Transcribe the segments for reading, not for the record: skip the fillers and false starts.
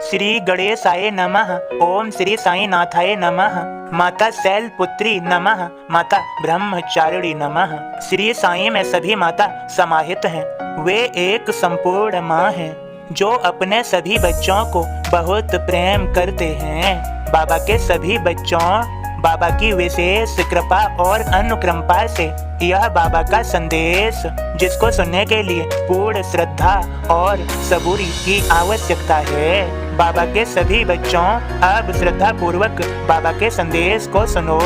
श्री गणेशाय नमः। ओम श्री साईनाथाय नमः। माता शैलपुत्री नमः। माता ब्रह्मचारिणी नमः। श्री साई में सभी माता समाहित हैं। वे एक संपूर्ण माँ हैं जो अपने सभी बच्चों को बहुत प्रेम करते हैं। बाबा के सभी बच्चों बाबा की विशेष कृपा और अनुकंपा से यह बाबा का संदेश, जिसको सुनने के लिए पूर्ण श्रद्धा और सबूरी की आवश्यकता है। बाबा के सभी बच्चों, अब श्रद्धा पूर्वक बाबा के संदेश को सुनो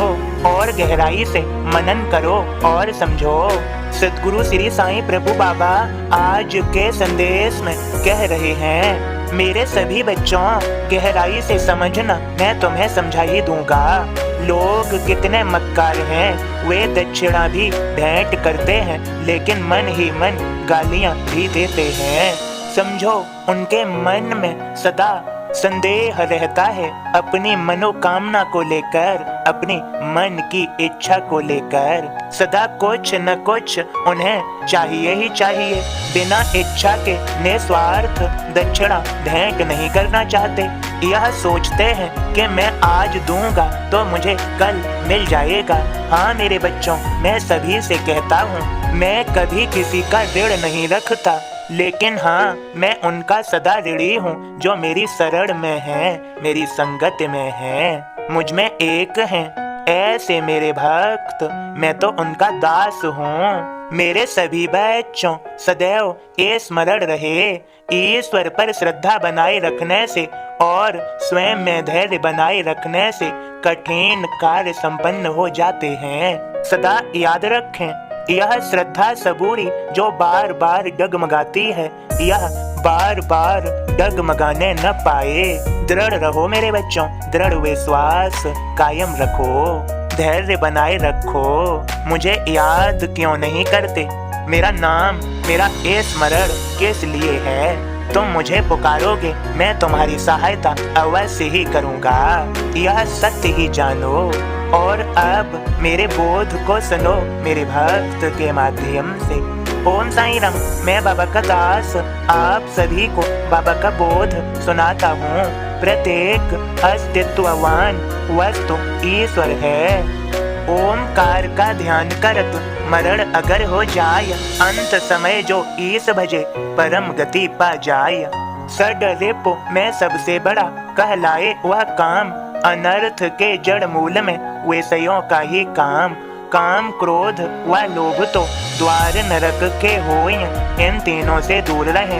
और गहराई से मनन करो और समझो। सद्गुरु श्री साईं प्रभु बाबा आज के संदेश में कह रहे हैं, मेरे सभी बच्चों गहराई से समझना, मैं तुम्हें समझा ही दूंगा। लोग कितने मक्कार हैं, वे दक्षिणा भी भेंट करते हैं लेकिन मन ही मन गालियां भी देते हैं। समझो, उनके मन में सदा संदेह रहता है अपनी मनोकामना को लेकर, अपनी मन की इच्छा को लेकर। सदा कुछ न कुछ उन्हें चाहिए ही चाहिए। बिना इच्छा के निस्वार्थ दक्षिणा भेंट नहीं करना चाहते। यह सोचते हैं कि मैं आज दूंगा तो मुझे कल मिल जाएगा। हाँ मेरे बच्चों, मैं सभी से कहता हूँ, मैं कभी किसी का ऋण नहीं रखता, लेकिन हाँ, मैं उनका सदा ऋणी हूँ जो मेरी शरण में है, मेरी संगत में है, मुझ में एक हैं। ऐसे मेरे भक्त, मैं तो उनका दास हूँ। मेरे सभी बच्चों, सदैव ये स्मरण रहे, ईश्वर पर श्रद्धा बनाए रखने से और स्वयं में धैर्य बनाए रखने से कठिन कार्य संपन्न हो जाते हैं। सदा याद रखें, यह श्रद्धा सबूरी जो बार बार डगमगाती है, यह बार बार डगमगाने न पाए। दृढ़ रहो मेरे बच्चों, दृढ़ विश्वास कायम रखो, धैर्य बनाए रखो। मुझे याद क्यों नहीं करते? मेरा नाम, मेरा ये स्मरण किस लिए है? तुम मुझे पुकारोगे, मैं तुम्हारी सहायता अवश्य ही करूँगा। यह सत्य ही जानो। और अब मेरे बोध को सुनो मेरे भक्त के माध्यम से। ओम साईं राम। मैं बाबा का दास आप सभी को बाबा का बोध सुनाता हूँ। प्रत्येक अस्तित्ववान वस्तु ईश्वर है। ओमकार का ध्यान करत मरण अगर हो जाय, अंत समय जो ईश भजे परम गति पा जाय। सडरिप में सबसे बड़ा कहलाए वह काम, अनर्थ के जड़ मूल में विषयों का ही काम। काम क्रोध व लोभ तो द्वार नरक के होय, इन तीनों से दूर रहे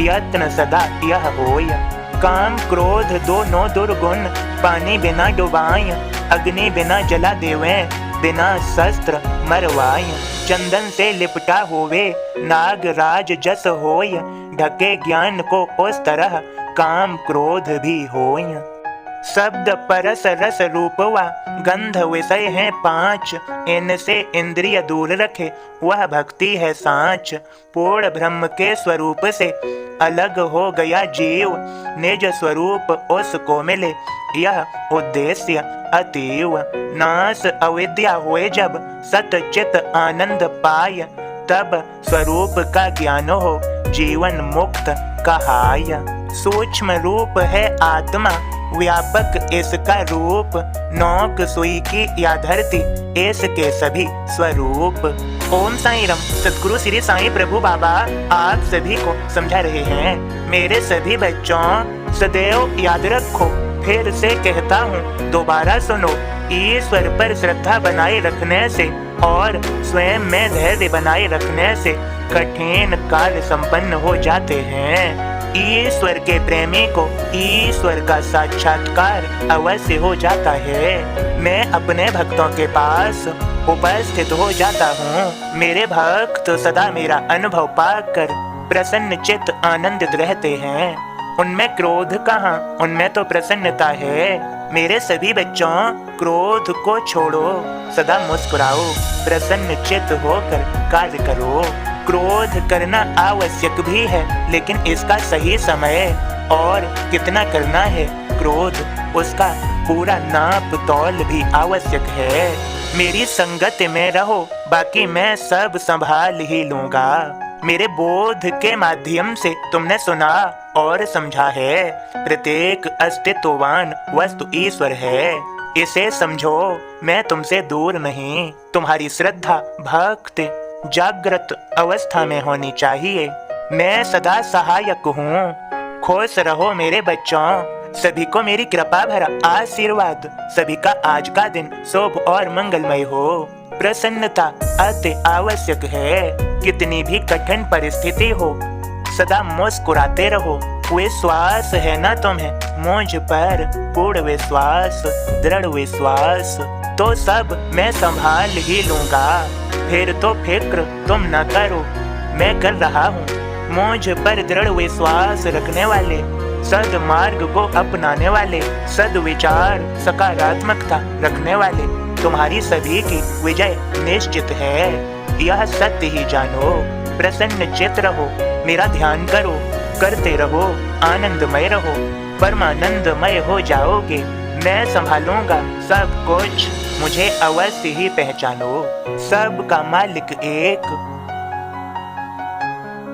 यत्न सदा यह होय। काम क्रोध दोनों दुर्गुण, पानी बिना डुबाय, अग्नि बिना जला देवे, बिना शस्त्र मरवाय। चंदन से लिपटा होवे, नागराज जस होय, ढके ज्ञान को उस तरह काम क्रोध भी होय। शब्द परस रस रूप व गंध विषय हैं पांच, इनसे इंद्रिय दूर रखे वह भक्ति है सांच। पूर्ण ब्रह्म के स्वरूप से अलग हो गया जीव, निज स्वरूप उसको मिले यह उद्देश्य अतीव। नाश अविद्या हुए जब सतचित आनंद पाय, तब स्वरूप का ज्ञान हो जीवन मुक्त कहाय। सूक्ष्म रूप है आत्मा, व्यापक इसका रूप, नौक सुई की या धरती इसके सभी स्वरूप। ओम साईं राम। सद्गुरु श्री साईं प्रभु बाबा आप सभी को समझा रहे हैं, मेरे सभी बच्चों सदैव याद रखो, फिर से कहता हूँ दोबारा सुनो, ईश्वर पर श्रद्धा बनाए रखने से और स्वयं में धैर्य बनाए रखने से कठिन कार्य संपन्न हो जाते हैं। ईश्वर के प्रेमी को ईश्वर का साक्षात्कार अवश्य हो जाता है। मैं अपने भक्तों के पास उपस्थित हो जाता हूँ। मेरे भक्त सदा मेरा अनुभव पाकर प्रसन्न चित्त आनंदित रहते हैं। उनमें क्रोध कहाँ, उनमें तो प्रसन्नता है। मेरे सभी बच्चों क्रोध को छोड़ो, सदा मुस्कुराओ, प्रसन्न चित्त होकर कार्य करो। क्रोध करना आवश्यक भी है, लेकिन इसका सही समय और कितना करना है क्रोध, उसका पूरा नाप तौल भी आवश्यक है। मेरी संगत में रहो, बाकी मैं सब संभाल ही लूंगा। मेरे बोध के माध्यम से तुमने सुना, और समझा है। प्रत्येक अस्तित्ववान वस्तु ईश्वर है, इसे समझो। मैं तुमसे दूर नहीं। तुम्हारी श्रद्धा भक्ति जागृत अवस्था में होनी चाहिए। मैं सदा सहायक हूँ। खुश रहो मेरे बच्चों। सभी को मेरी कृपा भरा आशीर्वाद। सभी का आज का दिन शुभ और मंगलमय हो। प्रसन्नता अति आवश्यक है। कितनी भी कठिन परिस्थिति हो, सदा मुस्कुराते रहो। विश्वास है ना तुम्हें मुझ पर? पूर्ण विश्वास, दृढ़ विश्वास। तो सब मैं संभाल ही लूंगा। फिर तो फिक्र तुम न करो, मैं कर रहा हूँ। मुझ पर दृढ़ विश्वास रखने वाले, सद्मार्ग को अपनाने वाले, सद्विचार सकारात्मकता रखने वाले, तुम्हारी सभी की विजय निश्चित है। यह सत्य ही जानो। प्रसन्न चित्त रहो, मेरा ध्यान करो, करते रहो, आनंदमय रहो, परमानंदमय हो जाओगे। मैं संभालूंगा सब कुछ, मुझे अवश्य ही पहचानो। सब का मालिक एक,